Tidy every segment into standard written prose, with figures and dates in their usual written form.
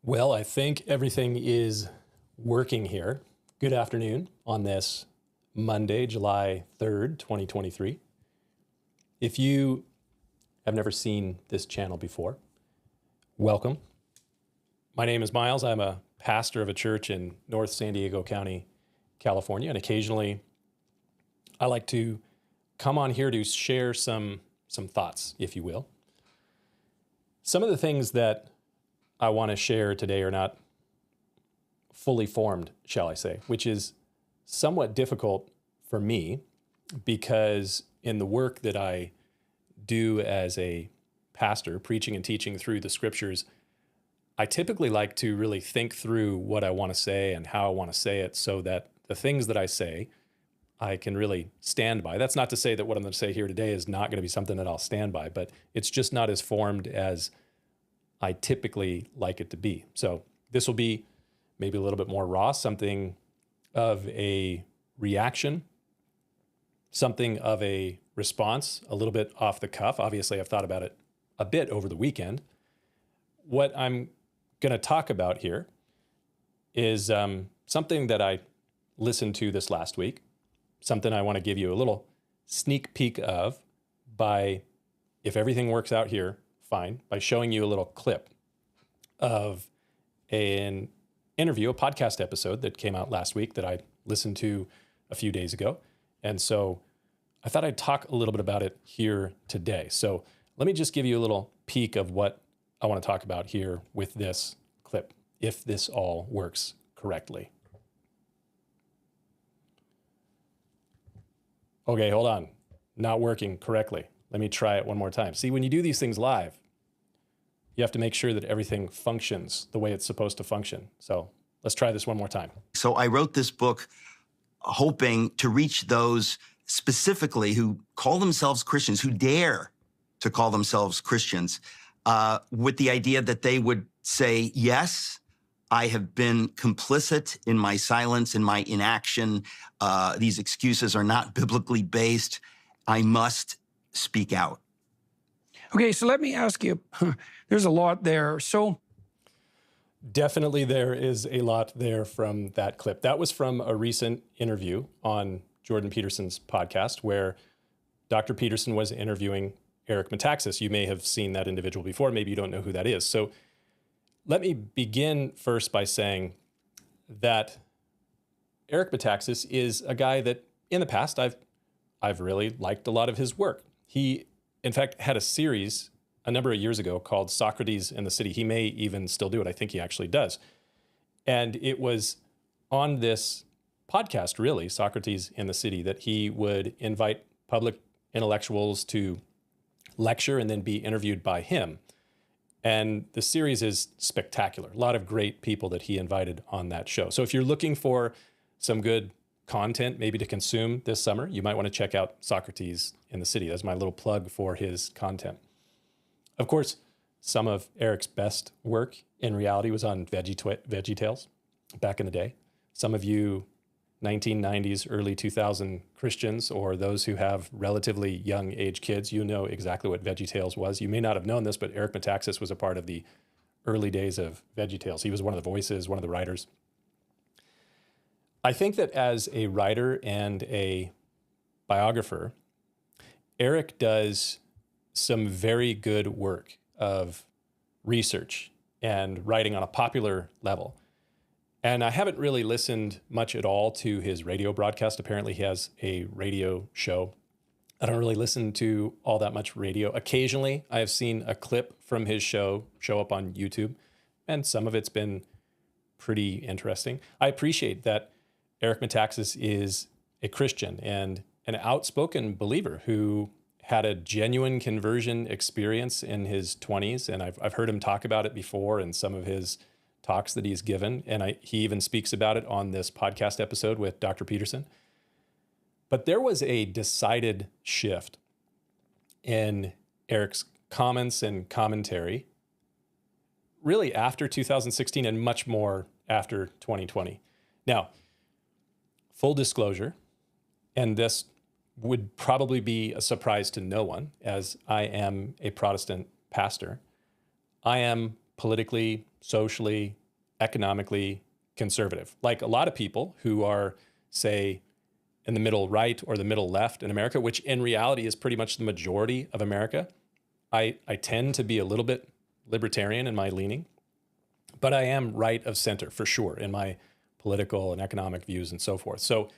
Well, I think everything is working here. Good afternoon on this Monday, July 3rd, 2023. If you have never seen this channel before, welcome. My name is Miles. I'm a pastor of a church in North San Diego County, California, and occasionally I like to come on here to share some thoughts, if you will. Some of the things that I want to share today are not fully formed, shall I say, which is somewhat difficult for me because in the work that I do as a pastor, preaching and teaching through the scriptures, I typically like to really think through what I want to say and how I want to say it so that the things that I say, I can really stand by. That's not to say that what I'm going to say here today is not going to be something that I'll stand by, but it's just not as formed as I typically like it to be. So this will be maybe a little bit more raw, something of a reaction, something of a response, a little bit off the cuff. Obviously, I've thought about it a bit over the weekend. What I'm going to talk about here is something that I listened to this last week, something I want to give you a little sneak peek of by, if everything works out here, fine, by showing you a little clip of an interview, a podcast episode that came out last week that I listened to a few days ago. And so I thought I'd talk a little bit about it here today. So let me just give you a little peek of what I want to talk about here with this clip, if this all works correctly. Okay, hold on. Not working correctly. Let me try it one more time. See, when you do these things live, you have to make sure that everything functions the way it's supposed to function. So let's try this one more time. So I wrote this book hoping to reach those specifically who call themselves Christians, who dare to call themselves Christians, with the idea that they would say, yes, I have been complicit in my silence, in my inaction. These excuses are not biblically based. I must speak out. Okay, so let me ask you, there's a lot there. So definitely there is a lot there from that clip. That was from a recent interview on Jordan Peterson's podcast where Dr. Peterson was interviewing Eric Metaxas. You may have seen that individual before. Maybe you don't know who that is. So let me begin first by saying that Eric Metaxas is a guy that in the past I've really liked a lot of his work. He, in fact, had a series a number of years ago called Socrates in the City. He may even still do it. I think he actually does. And it was on this podcast, really, Socrates in the City, that he would invite public intellectuals to lecture and then be interviewed by him. And the series is spectacular. A lot of great people that he invited on that show. So if you're looking for some good content maybe to consume this summer, you might want to check out Socrates in the City. That's my little plug for his content. Of course, some of Eric's best work in reality was on VeggieTales back in the day. Some of you 1990s, early 2000 Christians, or those who have relatively young age kids, you know exactly what VeggieTales was. You may not have known this, but Eric Metaxas was a part of the early days of VeggieTales. He was one of the voices, one of the writers. I think that as a writer and a biographer, Eric does some very good work of research and writing on a popular level. And I haven't really listened much at all to his radio broadcast. Apparently he has a radio show. I don't really listen to all that much radio. Occasionally I have seen a clip from his show show up on YouTube, and some of it's been pretty interesting. I appreciate that Eric Metaxas is a Christian and an outspoken believer who had a genuine conversion experience in his 20s. And I've heard him talk about it before in some of his talks that he's given. And he even speaks about it on this podcast episode with Dr. Peterson. But there was a decided shift in Eric's comments and commentary really after 2016 and much more after 2020. Now, full disclosure, and this would probably be a surprise to no one, as I am a Protestant pastor. I am politically socially, economically conservative. Like a lot of people who are, say, in the middle right or the middle left in America, which in reality is pretty much the majority of America. I tend to be a little bit libertarian in my leaning, but I am right of center for sure in my political and economic views and so forth. So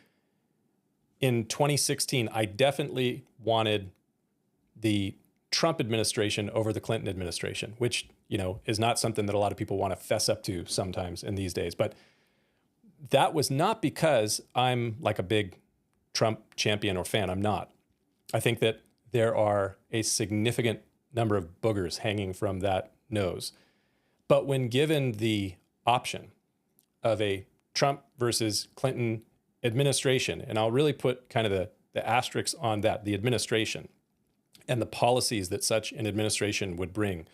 in 2016, I definitely wanted the Trump administration over the Clinton administration, which, is not something that a lot of people want to fess up to sometimes in these days. But that was not because I'm like a big Trump champion or fan. I'm not. I think that there are a significant number of boogers hanging from that nose. But when given the option of a Trump versus Clinton administration, and I'll really put kind of the asterisks on that, the administration and the policies that such an administration would bring,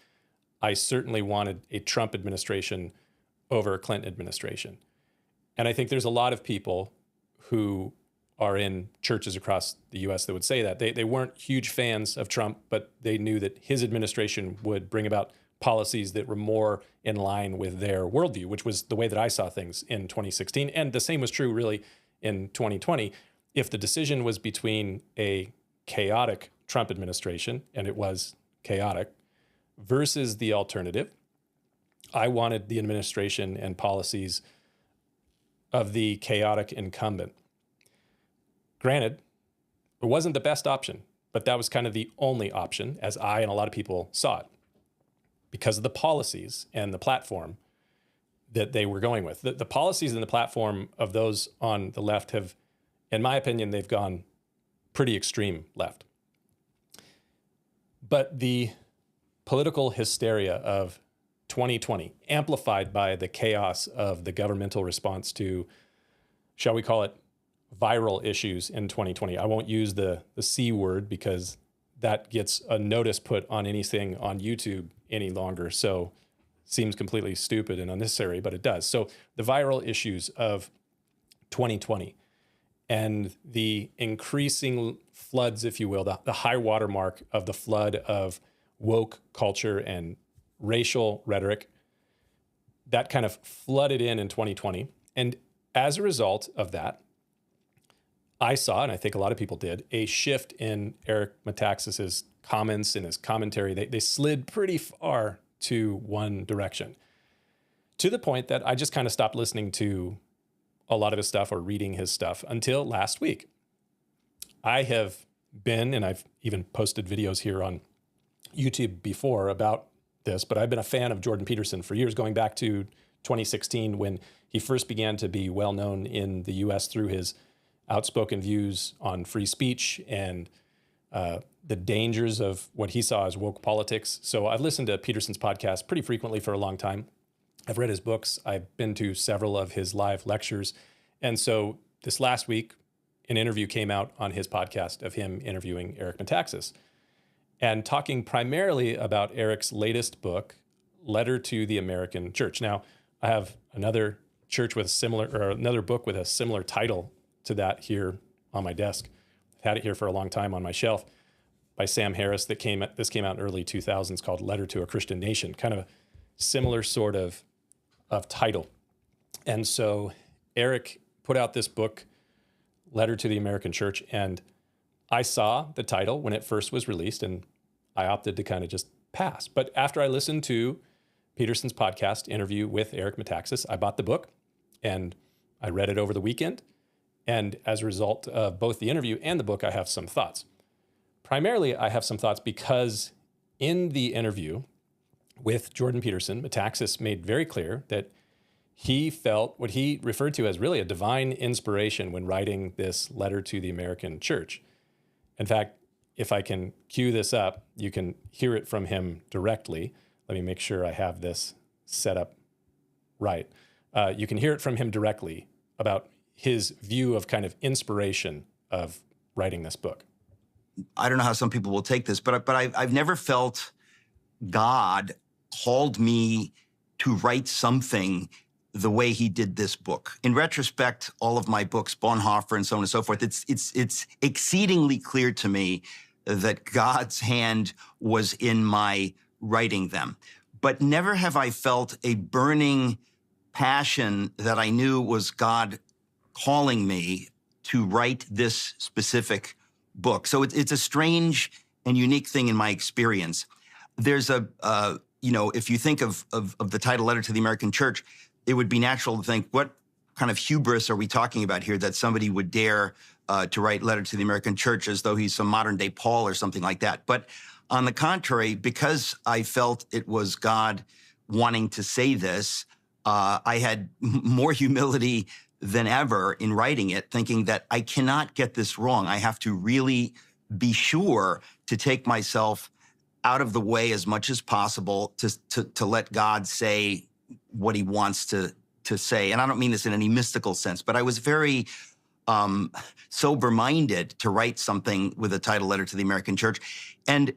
I certainly wanted a Trump administration over a Clinton administration. And I think there's a lot of people who are in churches across the US that would say that. They weren't huge fans of Trump, but they knew that his administration would bring about policies that were more in line with their worldview, which was the way that I saw things in 2016. And the same was true really in 2020. If the decision was between a chaotic Trump administration, and it was chaotic, versus the alternative, I wanted the administration and policies of the chaotic incumbent. Granted, it wasn't the best option, but that was kind of the only option as I and a lot of people saw it because of the policies and the platform that they were going with. The policies and the platform of those on the left have, in my opinion, they've gone pretty extreme left. But the political hysteria of 2020, amplified by the chaos of the governmental response to, shall we call it, viral issues in 2020. I won't use the C word because that gets a notice put on anything on YouTube any longer. So it seems completely stupid and unnecessary, but it does. So the viral issues of 2020 and the increasing floods, if you will, the high watermark of the flood of woke culture and racial rhetoric, that kind of flooded in 2020. And as a result of that, I saw, and I think a lot of people did, a shift in Eric Metaxas's comments and his commentary. They slid pretty far to one direction, to the point that I just kind of stopped listening to a lot of his stuff or reading his stuff until last week. I have been, and I've even posted videos here on YouTube before about this, but I've been a fan of Jordan Peterson for years, going back to 2016 when he first began to be well known in the US through his outspoken views on free speech and the dangers of what he saw as woke politics. So I've listened to Peterson's podcast pretty frequently for a long time. I've read his books. I've been to several of his live lectures. And so this last week, an interview came out on his podcast of him interviewing Eric Metaxas and talking primarily about Eric's latest book, Letter to the American Church. Now, I have another church with a similar, or another book with a similar title to that here on my desk. I've had it here for a long time on my shelf by Sam Harris this came out in early 2000s called Letter to a Christian Nation, kind of a similar sort of title. And so Eric put out this book, Letter to the American Church, and I saw the title when it first was released and I opted to kind of just pass. But after I listened to Peterson's podcast interview with Eric Metaxas, I bought the book and I read it over the weekend. And as a result of both the interview and the book, I have some thoughts. Primarily, I have some thoughts because in the interview with Jordan Peterson, Metaxas made very clear that he felt what he referred to as really a divine inspiration when writing this letter to the American church. In fact, if I can cue this up, you can hear it from him directly. Let me make sure I have this set up right. You can hear it from him directly about his view of kind of inspiration of writing this book. I don't know how some people will take this, but I've never felt God called me to write something the way he did this book. In retrospect, all of my books, Bonhoeffer and so on and so forth, it's exceedingly clear to me that God's hand was in my writing them. but never have I felt a burning passion that I knew was God calling me to write this specific book. So it's a strange and unique thing in my experience. There's if you think of the title Letter to the American Church, it would be natural to think, what kind of hubris are we talking about here that somebody would dare to write Letter to the American Church as though he's some modern day Paul or something like that. But on the contrary, because I felt it was God wanting to say this, I had more humility than ever in writing it, thinking that I cannot get this wrong. I have to really be sure to take myself out of the way as much as possible to let God say what he wants to say. And I don't mean this in any mystical sense, but I was very sober-minded to write something with a title Letter to the American Church. And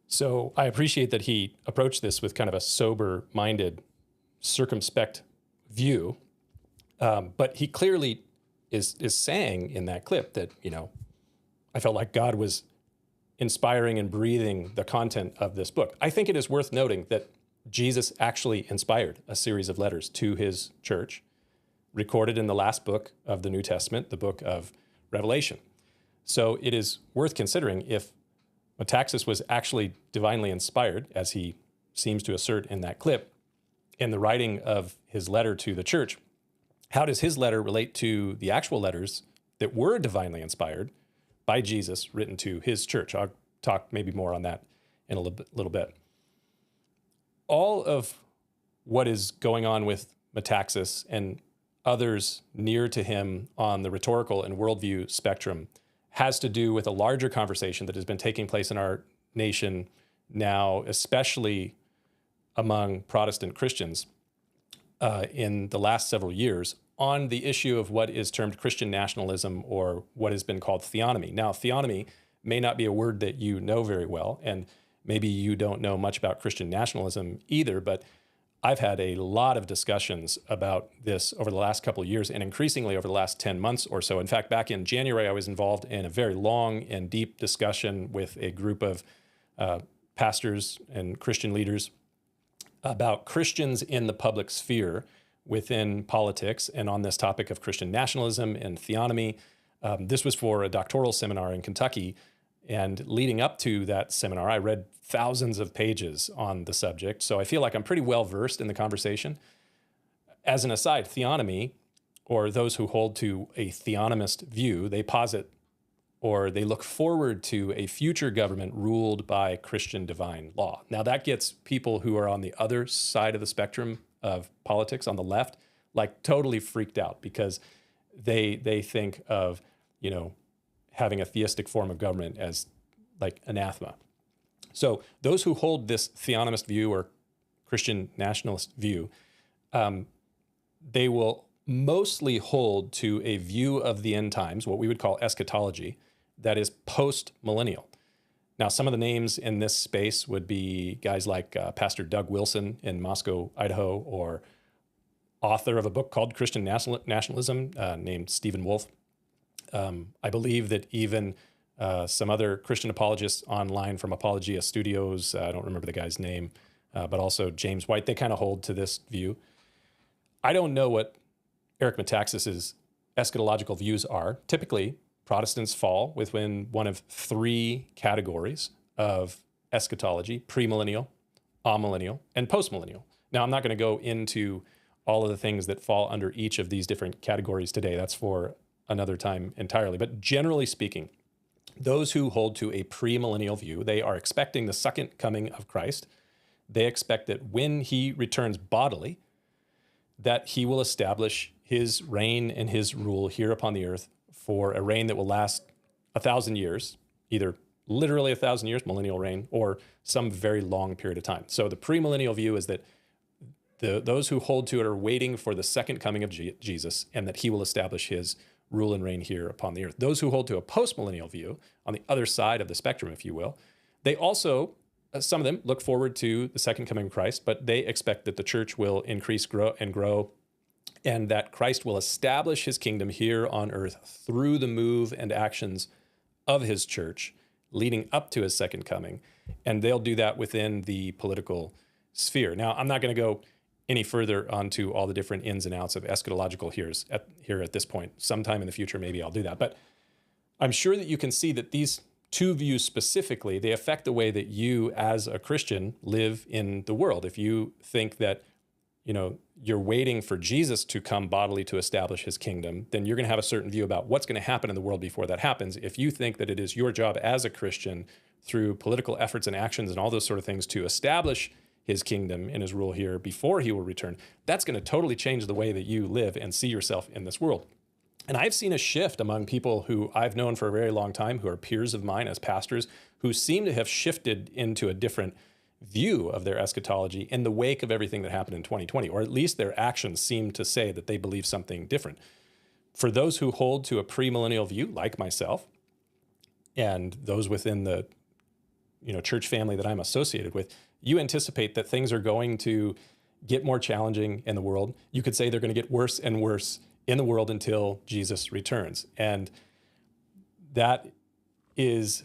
so I appreciate that he approached this with kind of a sober-minded, circumspect view. But he clearly is saying in that clip that, I felt like God was inspiring and breathing the content of this book. I think it is worth noting that Jesus actually inspired a series of letters to his church, recorded in the last book of the New Testament, the book of Revelation. So it is worth considering if Metaxas was actually divinely inspired, as he seems to assert in that clip, in the writing of his letter to the church. How does his letter relate to the actual letters that were divinely inspired by Jesus written to his church? I'll talk maybe more on that in a little bit. All of what is going on with Metaxas and others near to him on the rhetorical and worldview spectrum has to do with a larger conversation that has been taking place in our nation now, especially among Protestant Christians in the last several years, on the issue of what is termed Christian nationalism, or what has been called theonomy. Now, theonomy may not be a word that you know very well, and maybe you don't know much about Christian nationalism either, but I've had a lot of discussions about this over the last couple of years, and increasingly over the last 10 months or so. In fact, back in January, I was involved in a very long and deep discussion with a group of pastors and Christian leaders about Christians in the public sphere within politics, and on this topic of Christian nationalism and theonomy. This was for a doctoral seminar in Kentucky, and leading up to that seminar, I read thousands of pages on the subject, so I feel like I'm pretty well versed in the conversation. As an aside, theonomy, or those who hold to a theonomist view, they posit or they look forward to a future government ruled by Christian divine law. Now that gets people who are on the other side of the spectrum of politics, on the left, like totally freaked out, because they think of, having a theistic form of government as like anathema. So those who hold this theonomist view or Christian nationalist view, they will mostly hold to a view of the end times, what we would call eschatology, that is post-millennial. Now, some of the names in this space would be guys like Pastor Doug Wilson in Moscow, Idaho, or author of a book called Christian Nationalism named Stephen Wolfe. I believe that even some other Christian apologists online from Apologia Studios, I don't remember the guy's name, but also James White, they kind of hold to this view. I don't know what Eric Metaxas's eschatological views are. Typically, Protestants fall within one of three categories of eschatology: premillennial, amillennial, and postmillennial. Now, I'm not going to go into all of the things that fall under each of these different categories today. That's for another time entirely. But generally speaking, those who hold to a premillennial view, they are expecting the second coming of Christ. They expect that when he returns bodily, that he will establish his reign and his rule here upon the earth for a reign that will last 1,000 years, either literally 1,000 years, millennial reign, or some very long period of time. So the premillennial view is that those who hold to it are waiting for the second coming of Jesus, and that he will establish his rule and reign here upon the earth. Those who hold to a postmillennial view, on the other side of the spectrum, if you will, they also, some of them look forward to the second coming of Christ, but they expect that the church will increase, grow, and that Christ will establish his kingdom here on earth through the move and actions of his church, leading up to his second coming. And they'll do that within the political sphere. Now, I'm not going to go any further onto all the different ins and outs of eschatological here at this point. Sometime in the future, maybe I'll do that. But I'm sure that you can see that these two views specifically, they affect the way that you as a Christian live in the world. If you think that, you're waiting for Jesus to come bodily to establish his kingdom, then you're going to have a certain view about what's going to happen in the world before that happens. If you think that it is your job as a Christian through political efforts and actions and all those sort of things to establish his kingdom and his rule here before he will return, that's going to totally change the way that you live and see yourself in this world. And I've seen a shift among people who I've known for a very long time, who are peers of mine as pastors, who seem to have shifted into a different view of their eschatology in the wake of everything that happened in 2020, or at least their actions seem to say that they believe something different. For those who hold to a premillennial view, like myself, and those within the church family that I'm associated with, you anticipate that things are going to get more challenging in the world. You could say they're going to get worse and worse in the world until Jesus returns. And that is,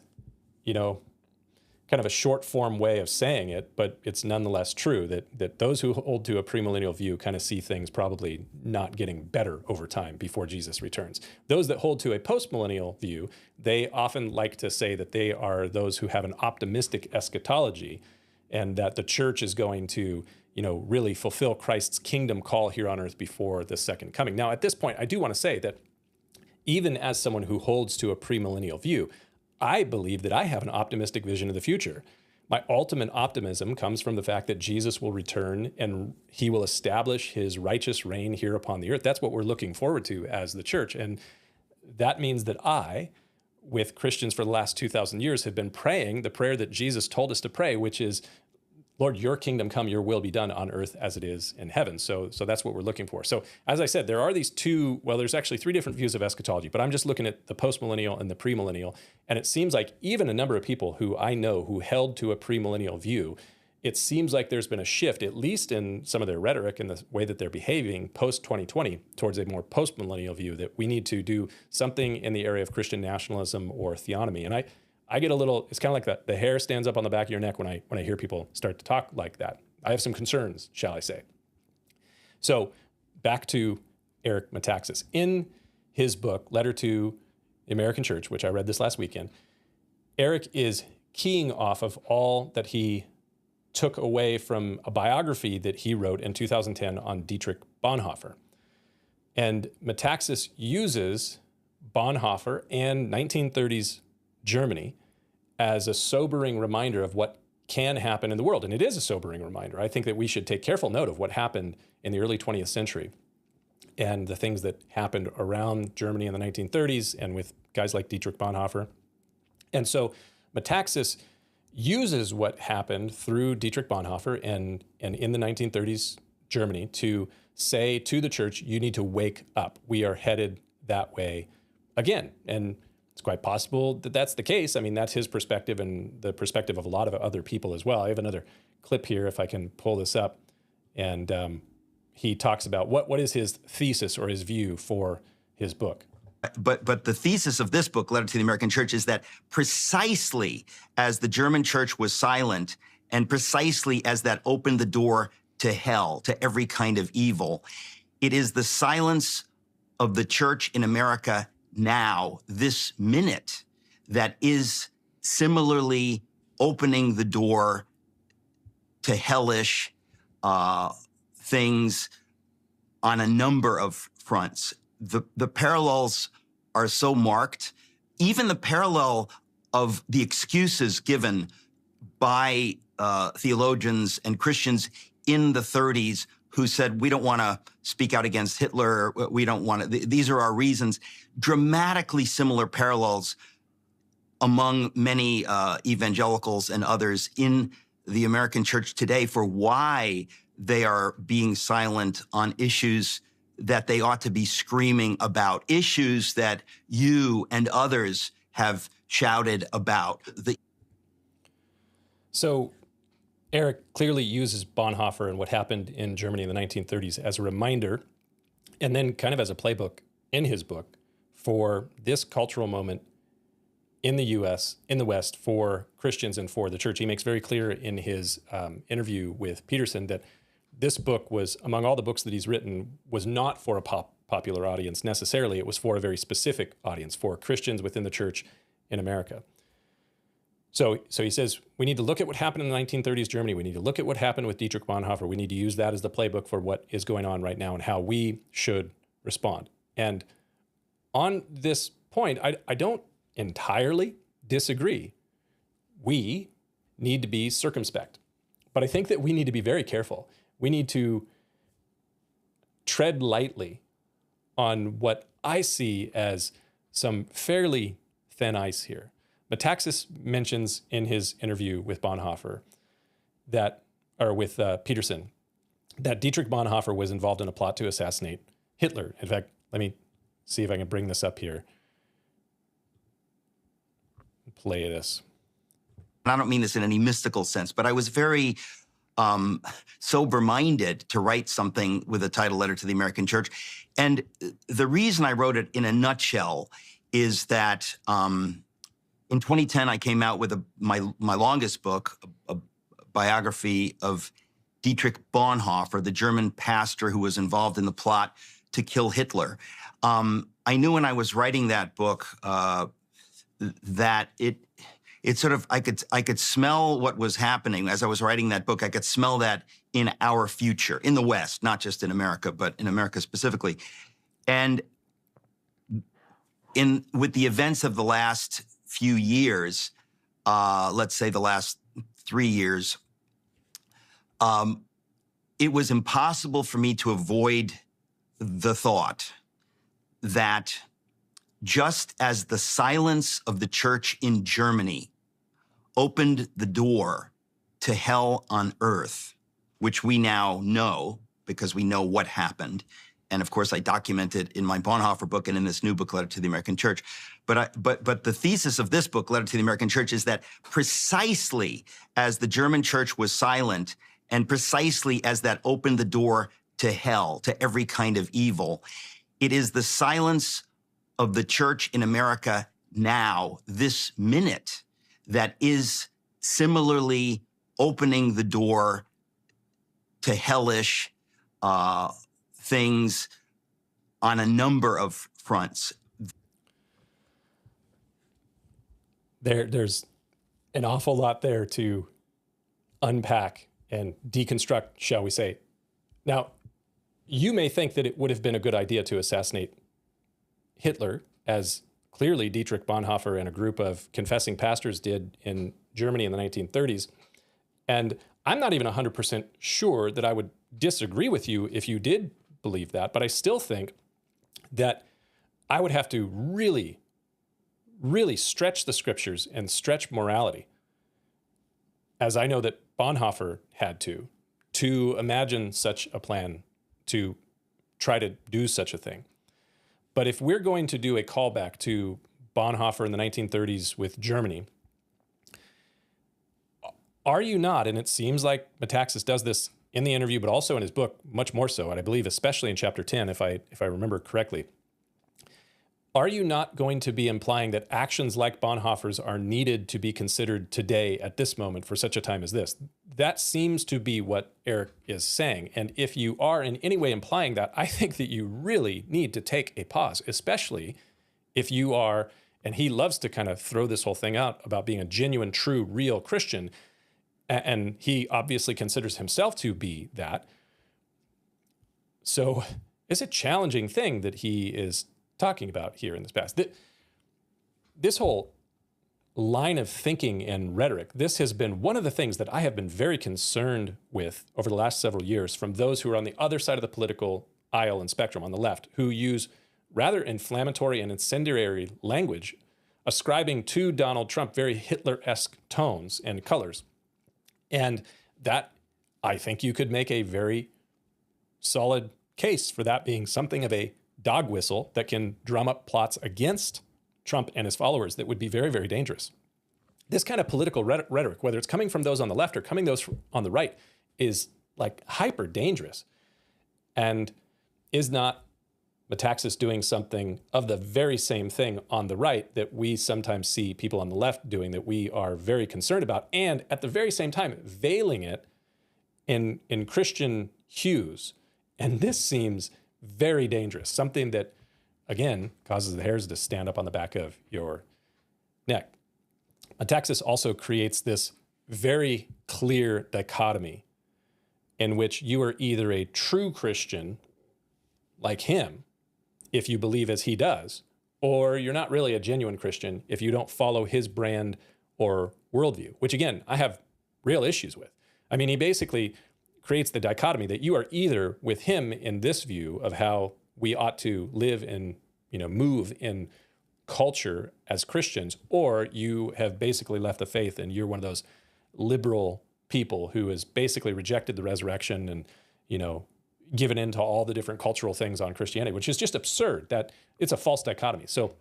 kind of a short form way of saying it, but it's nonetheless true that those who hold to a premillennial view kind of see things probably not getting better over time before Jesus returns. Those that hold to a postmillennial view, they often like to say that they are those who have an optimistic eschatology and that the church is going to, really fulfill Christ's kingdom call here on earth before the second coming. Now, at this point, I do want to say that even as someone who holds to a premillennial view, I believe that I have an optimistic vision of the future. My ultimate optimism comes from the fact that Jesus will return and he will establish his righteous reign here upon the earth. That's what we're looking forward to as the church. And that means that I, with Christians for the last 2,000 years, have been praying the prayer that Jesus told us to pray, which is, Lord, your kingdom come, your will be done on earth as it is in heaven. So that's what we're looking for. So as I said, there are there's actually three different views of eschatology, but I'm just looking at the postmillennial and the premillennial. And it seems like even a number of people who I know who held to a premillennial view, it seems like there's been a shift, at least in some of their rhetoric and the way that they're behaving post-2020 towards a more postmillennial view, that we need to do something in the area of Christian nationalism or theonomy. And I get a little, it's kind of like the hair stands up on the back of your neck when I hear people start to talk like that. I have some concerns, shall I say. So back to Eric Metaxas. In his book, Letter to the American Church, which I read this last weekend, Eric is keying off of all that he took away from a biography that he wrote in 2010 on Dietrich Bonhoeffer. And Metaxas uses Bonhoeffer and 1930s Germany as a sobering reminder of what can happen in the world. And it is a sobering reminder. I think that we should take careful note of what happened in the early 20th century and the things that happened around Germany in the 1930s and with guys like Dietrich Bonhoeffer. And so Metaxas uses what happened through Dietrich Bonhoeffer and in the 1930s Germany to say to the church, you need to wake up. We are headed that way again. And it's quite possible that that's the case. I mean, that's his perspective and the perspective of a lot of other people as well. I have another clip here, if I can pull this up. And he talks about what is his thesis or his view for his book. But the thesis of this book, Letter to the American Church, is that precisely as the German church was silent and precisely as that opened the door to hell, to every kind of evil, it is the silence of the church in America now, this minute, that is similarly opening the door to hellish things on a number of fronts. The parallels are so marked. Even the parallel of the excuses given by theologians and Christians in the 30s who said, we don't want to speak out against Hitler, we don't want to, these are our reasons. Dramatically similar parallels among many evangelicals and others in the American church today for why they are being silent on issues that they ought to be screaming about, issues that you and others have shouted about. So Eric clearly uses Bonhoeffer and what happened in Germany in the 1930s as a reminder, and then kind of as a playbook in his book for this cultural moment in the U.S., in the West, for Christians and for the church. He makes very clear in his interview with Peterson that this book was, among all the books that he's written, was not for a popular audience necessarily. It was for a very specific audience, for Christians within the church in America. So he says, we need to look at what happened in the 1930s Germany. We need to look at what happened with Dietrich Bonhoeffer. We need to use that as the playbook for what is going on right now and how we should respond. And on this point, I don't entirely disagree. We need to be circumspect. But I think that we need to be very careful. We need to tread lightly on what I see as some fairly thin ice here. Metaxas mentions in his interview with Bonhoeffer with Peterson, that Dietrich Bonhoeffer was involved in a plot to assassinate Hitler. In fact, let me see if I can bring this up here. Play this. I don't mean this in any mystical sense, but I was very sober-minded to write something with a title, Letter to the American Church. And the reason I wrote it in a nutshell is that in 2010, I came out with my longest book, a biography of Dietrich Bonhoeffer, the German pastor who was involved in the plot to kill Hitler. I knew when I was writing that book that it sort of, I could smell what was happening as I was writing that book. I could smell that in our future, in the West, not just in America, but in America specifically. And with the events of the last few years, let's say the last 3 years, it was impossible for me to avoid the thought that just as the silence of the church in Germany opened the door to hell on earth, which we now know because we know what happened. And of course, I documented in my Bonhoeffer book and in this new book, Letter to the American Church. But the thesis of this book, Letter to the American Church, is that precisely as the German church was silent and precisely as that opened the door to hell, to every kind of evil, it is the silence of the church in America now, this minute, that is similarly opening the door to hellish things on a number of fronts. There's an awful lot there to unpack and deconstruct, shall we say. Now, you may think that it would have been a good idea to assassinate Hitler, as clearly Dietrich Bonhoeffer and a group of confessing pastors did in Germany in the 1930s. And I'm not even 100% sure that I would disagree with you if you did believe that, but I still think that I would have to really, really stretch the scriptures and stretch morality, as I know that Bonhoeffer had to imagine such a plan, to try to do such a thing. But if we're going to do a callback to Bonhoeffer in the 1930s with Germany, are you not, and it seems like Metaxas does this in the interview, but also in his book, much more so, and I believe especially in chapter 10, if I remember correctly, are you not going to be implying that actions like Bonhoeffer's are needed to be considered today at this moment for such a time as this? That seems to be what Eric is saying. And if you are in any way implying that, I think that you really need to take a pause, especially if you are, and he loves to kind of throw this whole thing out about being a genuine, true, real Christian, and he obviously considers himself to be that. So it's a challenging thing that he is talking about here in this passage. This whole line of thinking and rhetoric, this has been one of the things that I have been very concerned with over the last several years from those who are on the other side of the political aisle and spectrum, on the left, who use rather inflammatory and incendiary language, ascribing to Donald Trump very Hitler-esque tones and colors. And that, I think you could make a very solid case for that being something of a dog whistle that can drum up plots against Trump and his followers that would be very, very dangerous. This kind of political rhetoric, whether it's coming from those on the left or coming those on the right, is like hyper dangerous and is not Metaxas doing something of the very same thing on the right that we sometimes see people on the left doing that we are very concerned about, and at the very same time, veiling it in Christian hues. And this seems very dangerous, something that, again, causes the hairs to stand up on the back of your neck. Metaxas also creates this very clear dichotomy in which you are either a true Christian like him, if you believe as he does, or you're not really a genuine Christian if you don't follow his brand or worldview, which again, I have real issues with. I mean, he basically creates the dichotomy that you are either with him in this view of how we ought to live and, move in culture as Christians, or you have basically left the faith and you're one of those liberal people who has basically rejected the resurrection and, given into all the different cultural things on Christianity, which is just absurd. That it's a false dichotomy. So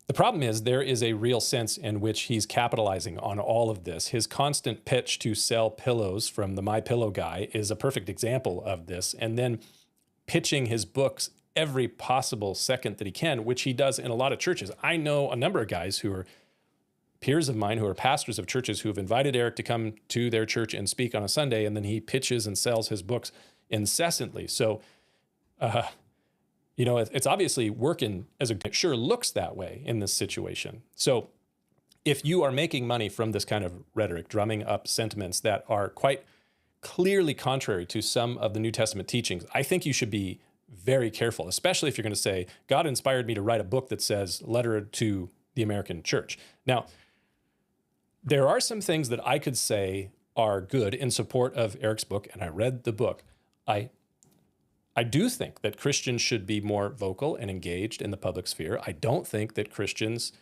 the problem is there is a real sense in which he's capitalizing on all of this. His constant pitch to sell pillows from the MyPillow guy is a perfect example of this. And then pitching his books every possible second that he can, which he does in a lot of churches. I know a number of guys who are peers of mine who are pastors of churches who have invited Eric to come to their church and speak on a Sunday, and then he pitches and sells his books incessantly. So, it's obviously working it sure looks that way in this situation. So if you are making money from this kind of rhetoric, drumming up sentiments that are quite clearly contrary to some of the New Testament teachings, I think you should be very careful, especially if you're going to say, God inspired me to write a book that says letter to the American church. Now, there are some things that I could say are good in support of Eric's book, and I read the book. I do think that Christians should be more vocal and engaged in the public sphere. I don't think that Christians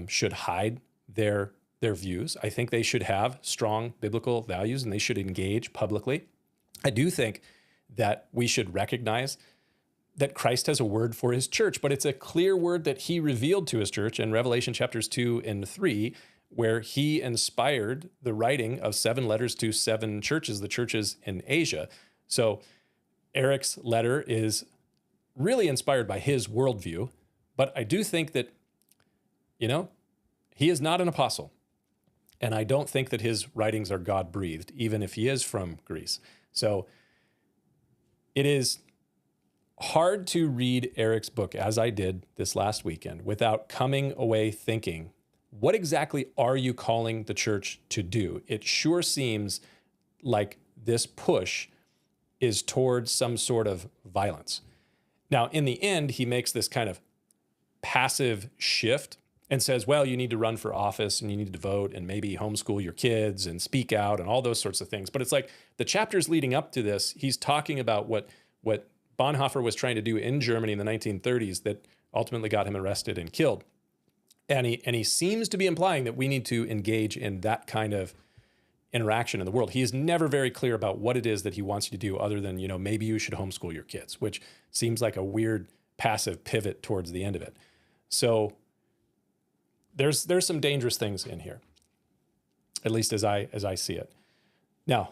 should hide their views. I think they should have strong biblical values and they should engage publicly. I do think that we should recognize that Christ has a word for his church, but it's a clear word that he revealed to his church in Revelation chapters 2 and 3, where he inspired the writing of 7 letters to 7 churches, the churches in Asia. So Eric's letter is really inspired by his worldview, but I do think that, he is not an apostle. And I don't think that his writings are God-breathed, even if he is from Greece. So it is hard to read Eric's book, as I did this last weekend, without coming away thinking, what exactly are you calling the church to do? It sure seems like this push is towards some sort of violence. Now, in the end, he makes this kind of passive shift and says, well, you need to run for office and you need to vote and maybe homeschool your kids and speak out and all those sorts of things. But it's like the chapters leading up to this, he's talking about what Bonhoeffer was trying to do in Germany in the 1930s that ultimately got him arrested and killed. And he seems to be implying that we need to engage in that kind of interaction in the world. He is never very clear about what it is that he wants you to do other than, maybe you should homeschool your kids, which seems like a weird passive pivot towards the end of it. So there's some dangerous things in here, at least as I see it. Now,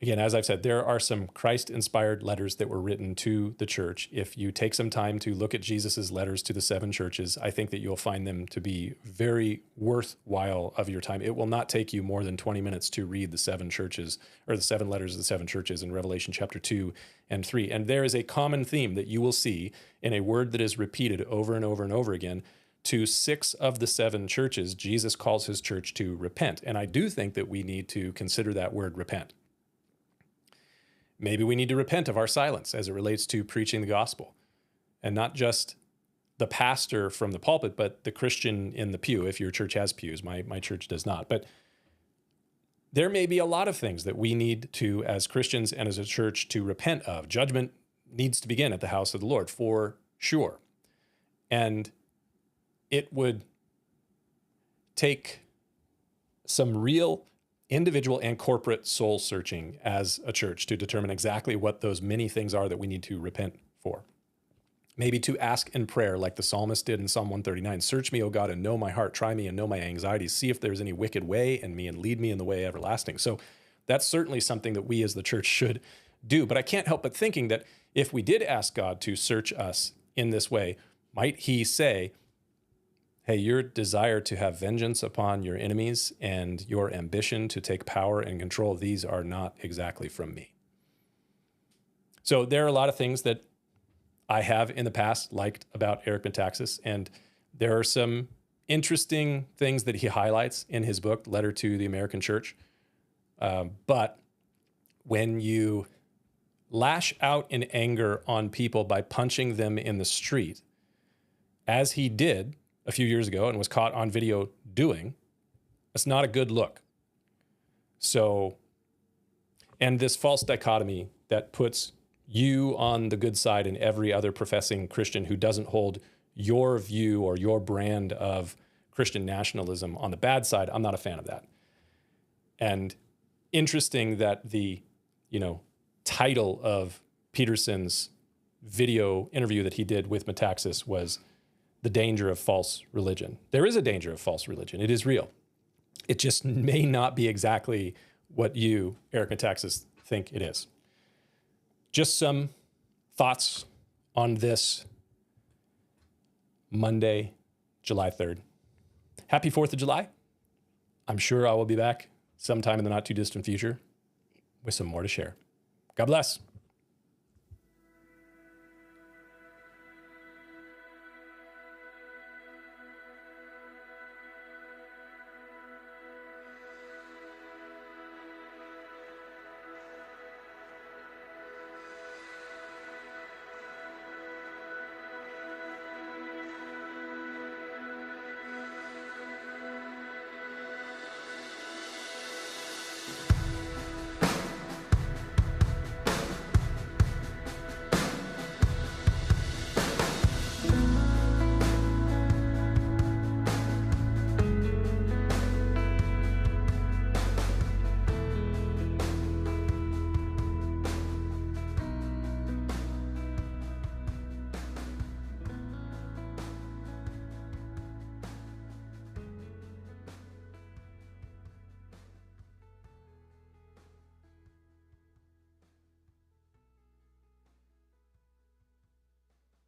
again, as I've said, there are some Christ-inspired letters that were written to the church. If you take some time to look at Jesus's letters to the 7 churches, I think that you'll find them to be very worthwhile of your time. It will not take you more than 20 minutes to read the 7 churches, or the 7 letters of the 7 churches in Revelation chapter 2 and 3. And there is a common theme that you will see in a word that is repeated over and over and over again. To 6 of the 7 churches, Jesus calls his church to repent. And I do think that we need to consider that word repent. Maybe we need to repent of our silence as it relates to preaching the gospel, and not just the pastor from the pulpit, but the Christian in the pew, if your church has pews. My church does not. But there may be a lot of things that we need to, as Christians and as a church, to repent of. Judgment needs to begin at the house of the Lord, for sure. And it would take some real individual and corporate soul searching as a church to determine exactly what those many things are that we need to repent for. Maybe to ask in prayer, like the psalmist did in Psalm 139, search me, O God, and know my heart, try me and know my anxieties, see if there's any wicked way in me and lead me in the way everlasting. So that's certainly something that we as the church should do. But I can't help but thinking that if we did ask God to search us in this way, might he say, hey, your desire to have vengeance upon your enemies and your ambition to take power and control, these are not exactly from me. So there are a lot of things that I have in the past liked about Eric Metaxas, and there are some interesting things that he highlights in his book, Letter to the American Church. But when you lash out in anger on people by punching them in the street, as he did a few years ago and was caught on video doing, that's not a good look. So, and this false dichotomy that puts you on the good side and every other professing Christian who doesn't hold your view or your brand of Christian nationalism on the bad side, I'm not a fan of that. And interesting that the, title of Peterson's video interview that he did with Metaxas was The Danger of False Religion. There is a danger of false religion. It is real. It just may not be exactly what you, Eric Metaxas, think it is. Just some thoughts on this Monday, July 3rd. Happy 4th of July. I'm sure I will be back sometime in the not too distant future with some more to share. God bless.